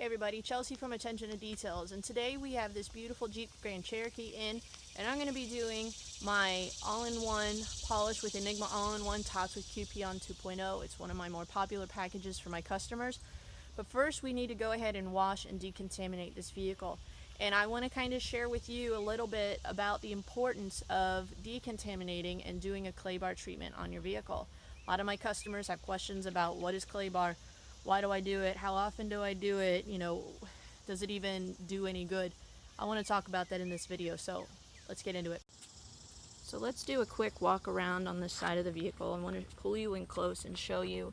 Hey everybody, Chelsea from Attention to Details, and today we have this beautiful Jeep Grand Cherokee in, and I'm going to be doing my all-in-one polish with Enigma all-in-one Tots with Coupon 2.0. It's one of my more popular packages for my customers. But first we need to go ahead and wash and decontaminate this vehicle. And I want to kind of share with you a little bit about the importance of decontaminating and doing a clay bar treatment on your vehicle. A lot of my customers have questions about what is clay bar, why do I do it, how often do I do it, does it even do any good? I want to talk about that in this video, so let's get into it. So let's do a quick walk around on this side of the vehicle. I want to pull you in close and show you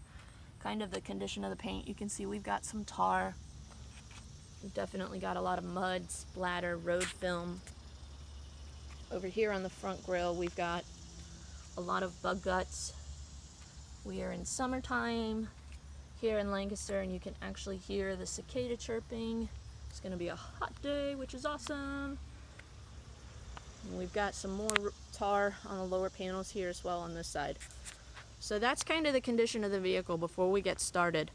kind of the condition of the paint. You can see we've got some tar. We've definitely got a lot of mud, splatter, road film. Over here on the front grille, we've got a lot of bug guts. We are in summertime here in Lancaster, and you can actually hear the cicada chirping. It's going to be a hot day, which is awesome. And we've got some more tar on the lower panels here as well on this side. So that's kind of the condition of the vehicle before we get started.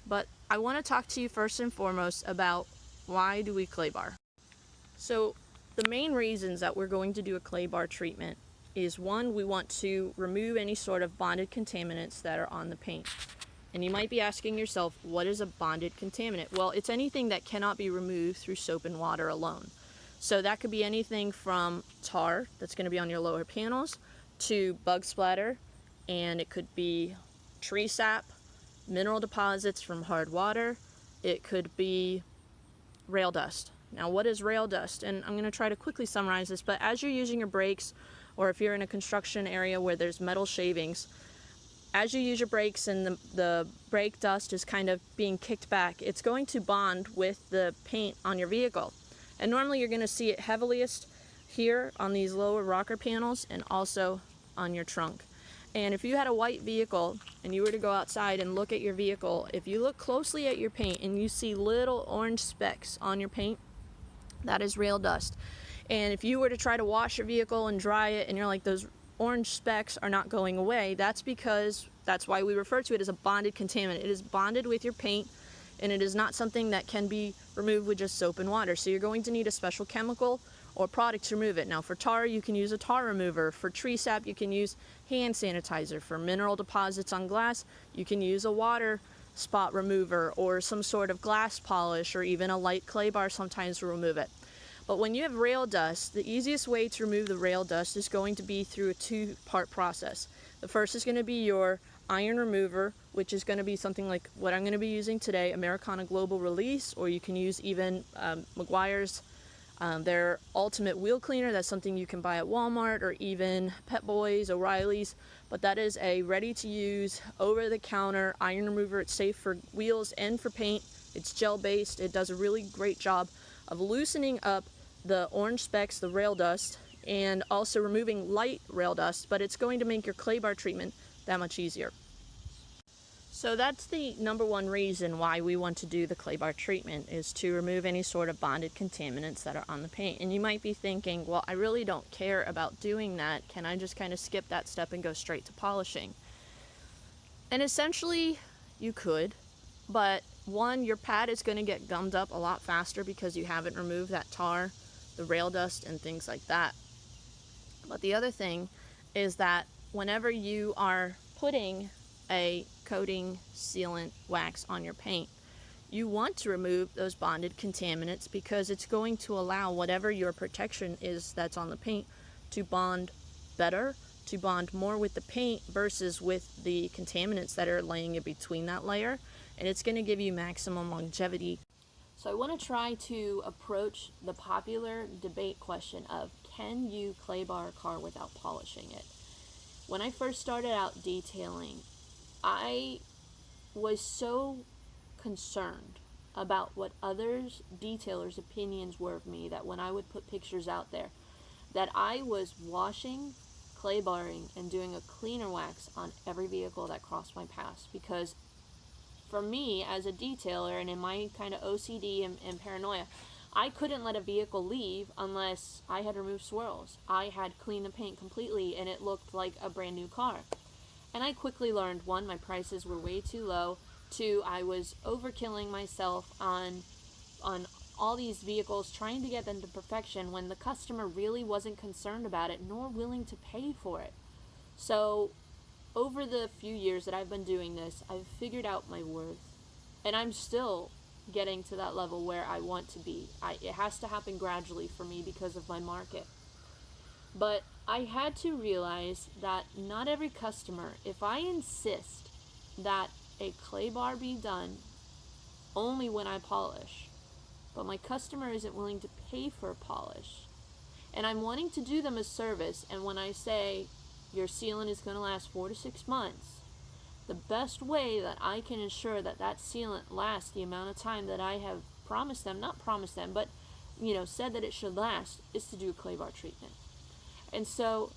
But I want to talk to you first and foremost about why do we clay bar. So the main reasons that we're going to do a clay bar treatment is, one, we want to remove any sort of bonded contaminants that are on the paint. And you might be asking yourself, what is a bonded contaminant? Well, it's anything that cannot be removed through soap and water alone. So that could be anything from tar that's going to be on your lower panels to bug splatter, and it could be tree sap, mineral deposits from hard water. It could be rail dust. Now, what is rail dust? And I'm going to try to quickly summarize this, but as you're using your brakes, or if you're in a construction area where there's metal shavings, as you use your brakes and the brake dust is kind of being kicked back, it's going to bond with the paint on your vehicle. And normally you're going to see it heaviest here on these lower rocker panels and also on your trunk. And if you had a white vehicle and you were to go outside and look at your vehicle, if you look closely at your paint and you see little orange specks on your paint, that is rail dust. And if you were to try to wash your vehicle and dry it and you're like, those orange specks are not going away, that's why we refer to it as a bonded contaminant. It is bonded with your paint, and it is not something that can be removed with just soap and water. So you're going to need a special chemical or product to remove it. Now, for tar, you can use a tar remover. For tree sap, you can use hand sanitizer. For mineral deposits on glass, you can use a water spot remover or some sort of glass polish, or even a light clay bar sometimes will remove it. But when you have rail dust, the easiest way to remove the rail dust is going to be through a two-part process. The first is going to be your iron remover, which is going to be something like what I'm going to be using today, Americana Global Release, or you can use even Meguiar's, their Ultimate Wheel Cleaner. That's something you can buy at Walmart or even Pet Boys, O'Reilly's. But that is a ready-to-use, over-the-counter iron remover. It's safe for wheels and for paint. It's gel-based. It does a really great job of loosening up the orange specks, the rail dust, and also removing light rail dust, but it's going to make your clay bar treatment that much easier. So that's the number one reason why we want to do the clay bar treatment, is to remove any sort of bonded contaminants that are on the paint. And you might be thinking, well, I really don't care about doing that. Can I just kind of skip that step and go straight to polishing? And essentially, you could, but one, your pad is going to get gummed up a lot faster because you haven't removed that tar, the rail dust, and things like that. But the other thing is that whenever you are putting a coating, sealant, wax on your paint, you want to remove those bonded contaminants because it's going to allow whatever your protection is that's on the paint to bond better, to bond more with the paint versus with the contaminants that are laying in between that layer, and it's going to give you maximum longevity. So I want to try to approach the popular debate question of, can you clay bar a car without polishing it? When I first started out detailing, I was so concerned about what others detailers' opinions were of me that when I would put pictures out there, that I was washing, clay barring, and doing a cleaner wax on every vehicle that crossed my path. Because for me, as a detailer, and in my kind of OCD and paranoia, I couldn't let a vehicle leave unless I had removed swirls. I had cleaned the paint completely and it looked like a brand new car. And I quickly learned, one, my prices were way too low. Two, I was overkilling myself on on all these vehicles, trying to get them to perfection when the customer really wasn't concerned about it nor willing to pay for it. So over the few years that I've been doing this, I've figured out my worth, and I'm still getting to that level where I want to be. It has to happen gradually for me because of my market. But I had to realize that not every customer, if I insist that a clay bar be done only when I polish, but my customer isn't willing to pay for polish, and I'm wanting to do them a service, and when I say your sealant is going to last 4 to 6 months, the best way that I can ensure that that sealant lasts the amount of time that I have promised them, not promised them, but said that it should last, is to do a clay bar treatment. And so,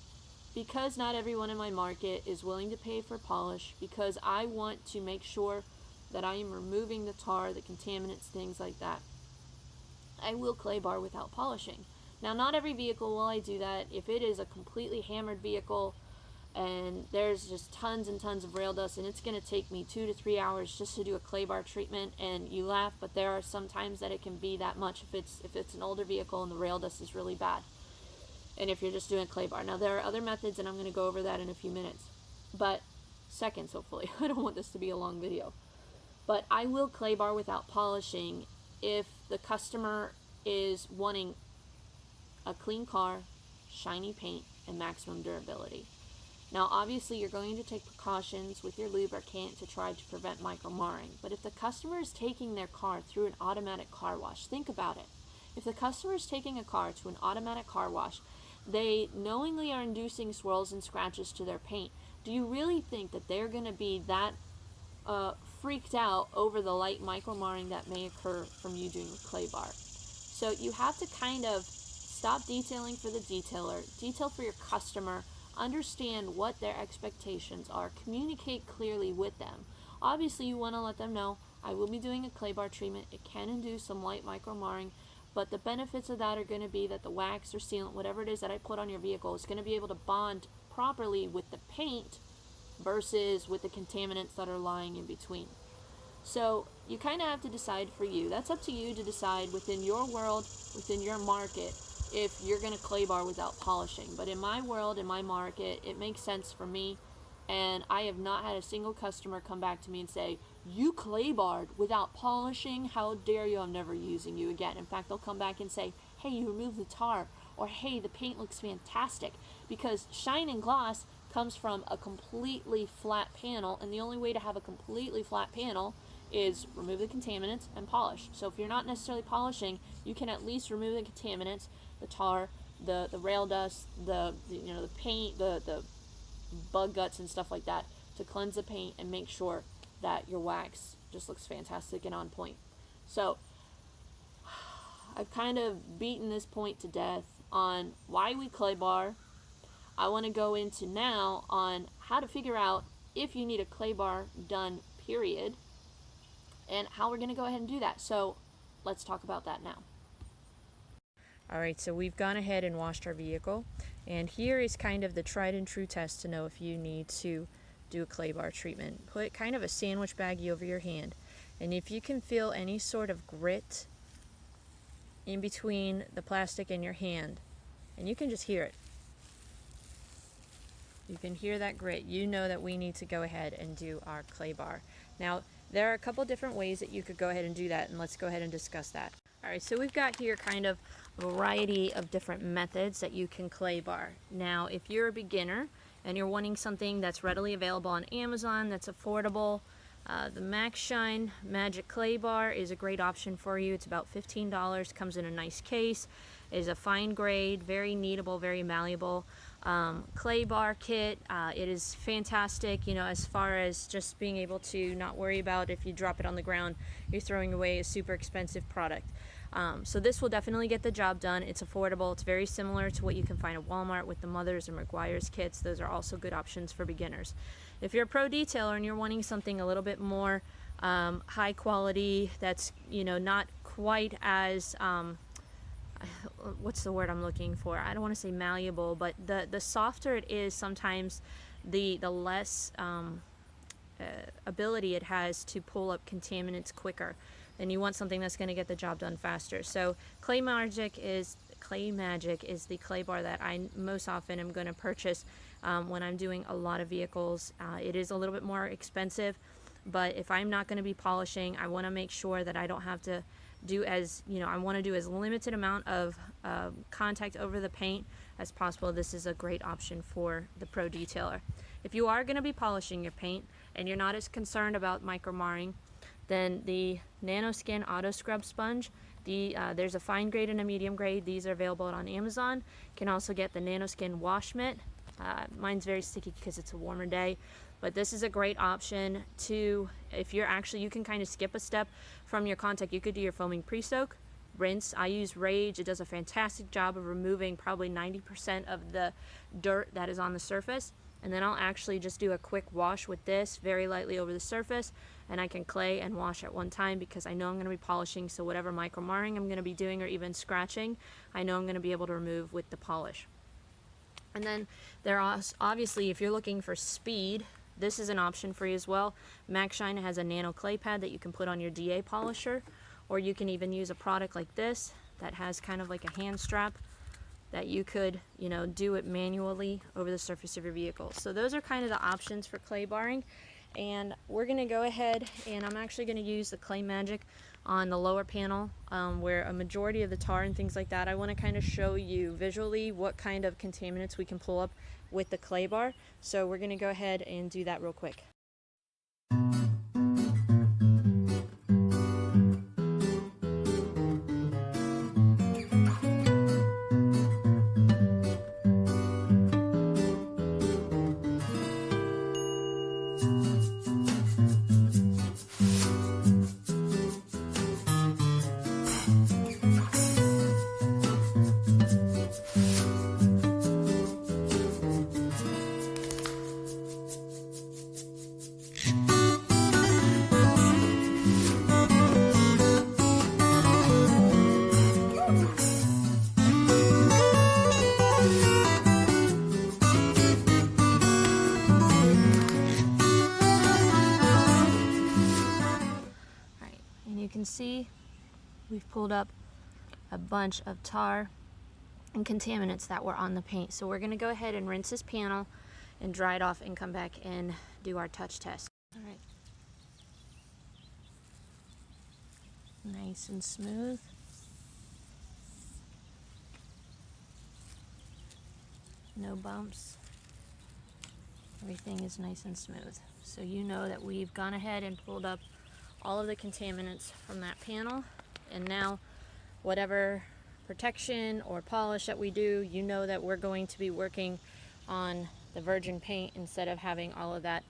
because not everyone in my market is willing to pay for polish, because I want to make sure that I am removing the tar, the contaminants, things like that, I will clay bar without polishing. Now, not every vehicle will I do that. If it is a completely hammered vehicle and there's just tons and tons of rail dust, and it's going to take me 2 to 3 hours just to do a clay bar treatment, and you laugh, but there are some times that it can be that much if it's an older vehicle and the rail dust is really bad, and if you're just doing a clay bar. Now, there are other methods, and I'm going to go over that in a few minutes, but seconds, hopefully. I don't want this to be a long video. But I will clay bar without polishing if the customer is wanting a clean car, shiny paint, and maximum durability. Now, obviously, you're going to take precautions with your lubricant to try to prevent micro-marring. But if the customer is taking their car through an automatic car wash, think about it. If the customer is taking a car to an automatic car wash, they knowingly are inducing swirls and scratches to their paint. Do you really think that they're going to be that freaked out over the light micro-marring that may occur from you doing a clay bar? So you have to kind of stop detailing for the detailer, detail for your customer, understand what their expectations are, communicate clearly with them. Obviously, you want to let them know, I will be doing a clay bar treatment. It can induce some light micro-marring, but the benefits of that are going to be that the wax or sealant, whatever it is that I put on your vehicle, is going to be able to bond properly with the paint versus with the contaminants that are lying in between. So you kind of have to decide for you. That's up to you to decide within your world, within your market, if you're going to clay bar without polishing. But in my world, in my market, it makes sense for me, and I have not had a single customer come back to me and say, you clay barred without polishing, how dare you, I'm never using you again. In fact, they'll come back and say, hey, you removed the tar, or hey, the paint looks fantastic, because shine and gloss comes from a completely flat panel, and the only way to have a completely flat panel is remove the contaminants and polish. So if you're not necessarily polishing, you can at least remove the contaminants, the tar, the rail dust, the paint, the bug guts and stuff like that, to cleanse the paint and make sure that your wax just looks fantastic and on point. So I've kind of beaten this point to death on why we clay bar. I want to go into now on how to figure out if you need a clay bar done, period, and how we're going to go ahead and do that. So let's talk about that now. Alright, so we've gone ahead and washed our vehicle, and here is kind of the tried and true test to know if you need to do a clay bar treatment. Put kind of a sandwich baggie over your hand, and if you can feel any sort of grit in between the plastic and your hand, and you can just hear it. You can hear that grit. You know that we need to go ahead and do our clay bar. Now, there are a couple different ways that you could go ahead and do that, and let's go ahead and discuss that. Alright, so we've got here kind of a variety of different methods that you can clay bar. Now, if you're a beginner and you're wanting something that's readily available on Amazon, that's affordable, the Max Shine Magic Clay Bar is a great option for you. It's about $15, comes in a nice case, is a fine grade, very kneadable, very malleable clay bar kit. It is fantastic, as far as just being able to not worry about if you drop it on the ground, you're throwing away a super expensive product. So this will definitely get the job done. It's affordable. It's very similar to what you can find at Walmart with the Mothers and McGuire's kits. Those are also good options for beginners. If you're a pro detailer and you're wanting something a little bit more high quality, that's not quite as what's the word I'm looking for? I don't want to say malleable, but the softer it is, sometimes the less ability it has to pull up contaminants quicker. then you want something that's going to get the job done faster. So Clay Magic is the clay bar that I most often am going to purchase when I'm doing a lot of vehicles. It is a little bit more expensive, but if I'm not going to be polishing, I want to make sure that I don't have to do I want to do as limited amount of contact over the paint as possible. This is a great option for the pro detailer. If you are going to be polishing your paint and you're not as concerned about micro marring, then the Nanoskin Auto Scrub Sponge, there's a fine grade and a medium grade. These are available on Amazon. You can also get the Nanoskin Wash Mitt. Mine's very sticky because it's a warmer day, but this is a great option if you can kind of skip a step from your contact. You could do your foaming pre-soak, rinse. I use Rage. It does a fantastic job of removing probably 90% of the dirt that is on the surface, and then I'll actually just do a quick wash with this very lightly over the surface, and I can clay and wash at one time because I know I'm going to be polishing, so whatever micro marring I'm going to be doing or even scratching, I know I'm going to be able to remove with the polish. And then there are obviously, if you're looking for speed, this is an option for you as well. Max Shine has a nano clay pad that you can put on your DA polisher, or you can even use a product like this that has kind of like a hand strap that you could, do it manually over the surface of your vehicle. So those are kind of the options for clay barring. And we're going to go ahead, and I'm actually going to use the Clay Magic on the lower panel where a majority of the tar and things like that. I want to kind of show you visually what kind of contaminants we can pull up with the clay bar. So we're going to go ahead and do that real quick. Can see we've pulled up a bunch of tar and contaminants that were on the paint. So we're going to go ahead and rinse this panel and dry it off and come back and do our touch test. All right. Nice and smooth. No bumps. Everything is nice and smooth. So you know that we've gone ahead and pulled up all of the contaminants from that panel, and now whatever protection or polish that we do, you know that we're going to be working on the virgin paint instead of having all of that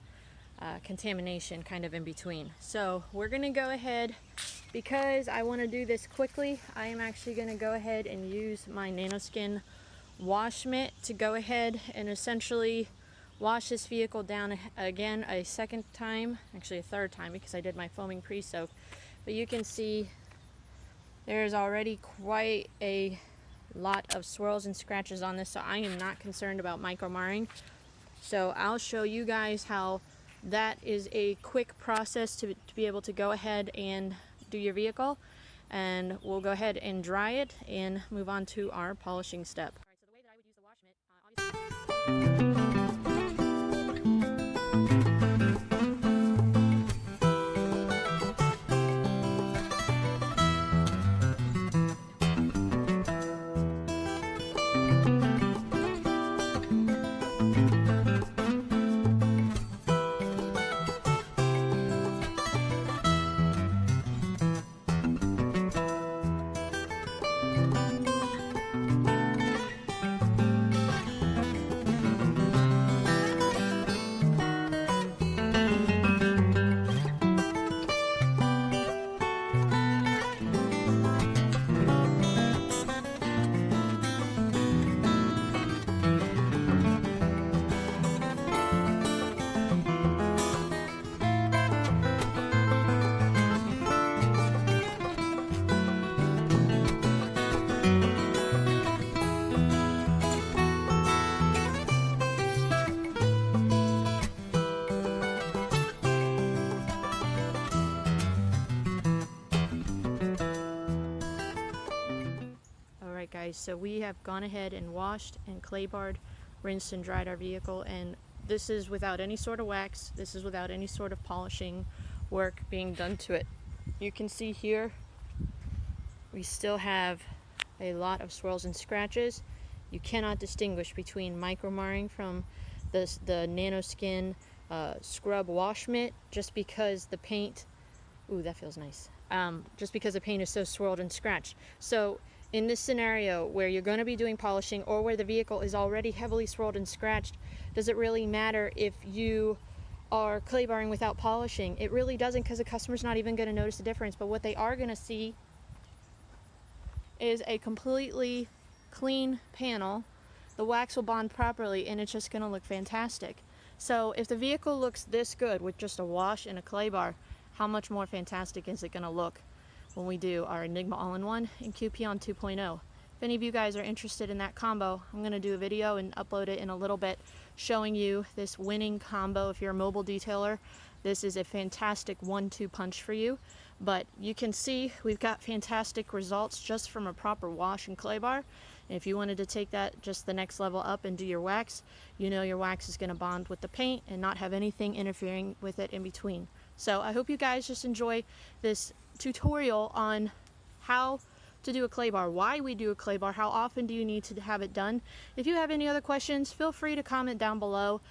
contamination kind of in between. So we're going to go ahead, because I want to do this quickly, I am actually going to go ahead and use my Nanoskin Wash Mitt to go ahead and essentially wash this vehicle down again a second time, actually a third time, because I did my foaming pre-soak. But you can see there's already quite a lot of swirls and scratches on this, so I am not concerned about micro marring. So I'll show you guys how that is a quick process to be able to go ahead and do your vehicle, and we'll go ahead and dry it and move on to our polishing step. All right, so the way that I would use the wash mitt, obviously guys. So we have gone ahead and washed and clay barred, rinsed and dried our vehicle, and this is without any sort of wax. This is without any sort of polishing work being done to it. You can see here we still have a lot of swirls and scratches. You cannot distinguish between micromarring from the nano skin scrub wash mitt just because the paint, ooh, that feels nice, just because the paint is so swirled and scratched. So in this scenario where you're going to be doing polishing, or where the vehicle is already heavily swirled and scratched, does it really matter if you are clay barring without polishing? It really doesn't, because the customer's not even going to notice the difference. But what they are going to see is a completely clean panel. The wax will bond properly, and it's just going to look fantastic. So if the vehicle looks this good with just a wash and a clay bar, how much more fantastic is it going to look when we do our Enigma All-in-One and Coupon 2.0? If any of you guys are interested in that combo, I'm going to do a video and upload it in a little bit showing you this winning combo. If you're a mobile detailer, this is a fantastic 1-2 punch for you. But you can see we've got fantastic results just from a proper wash and clay bar. And if you wanted to take that just the next level up and do your wax, you know your wax is going to bond with the paint and not have anything interfering with it in between. So I hope you guys just enjoy this tutorial on how to do a clay bar, why we do a clay bar, how often do you need to have it done. If you have any other questions, feel free to comment down below.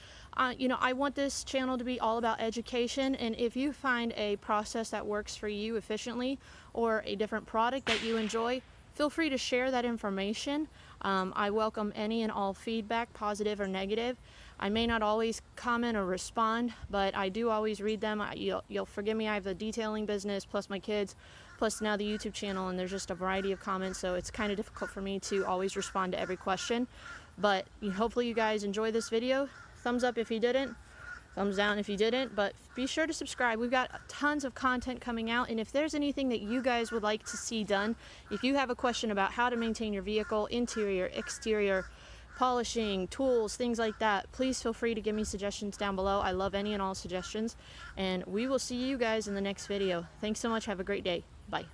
You know, I want this channel to be all about education, and if you find a process that works for you efficiently or a different product that you enjoy, feel free to share that information. I welcome any and all feedback, positive or negative. I may not always comment or respond, but I do always read them. You'll forgive me, I have the detailing business, plus my kids, plus now the YouTube channel, and there's just a variety of comments, so it's kind of difficult for me to always respond to every question. But hopefully you guys enjoy this video. Thumbs up if you didn't, thumbs down if you didn't, but be sure to subscribe. We've got tons of content coming out, and if there's anything that you guys would like to see done, if you have a question about how to maintain your vehicle, interior, exterior, polishing, tools, things like that, please feel free to give me suggestions down below. I love any and all suggestions, and we will see you guys in the next video. Thanks so much. Have a great day. Bye.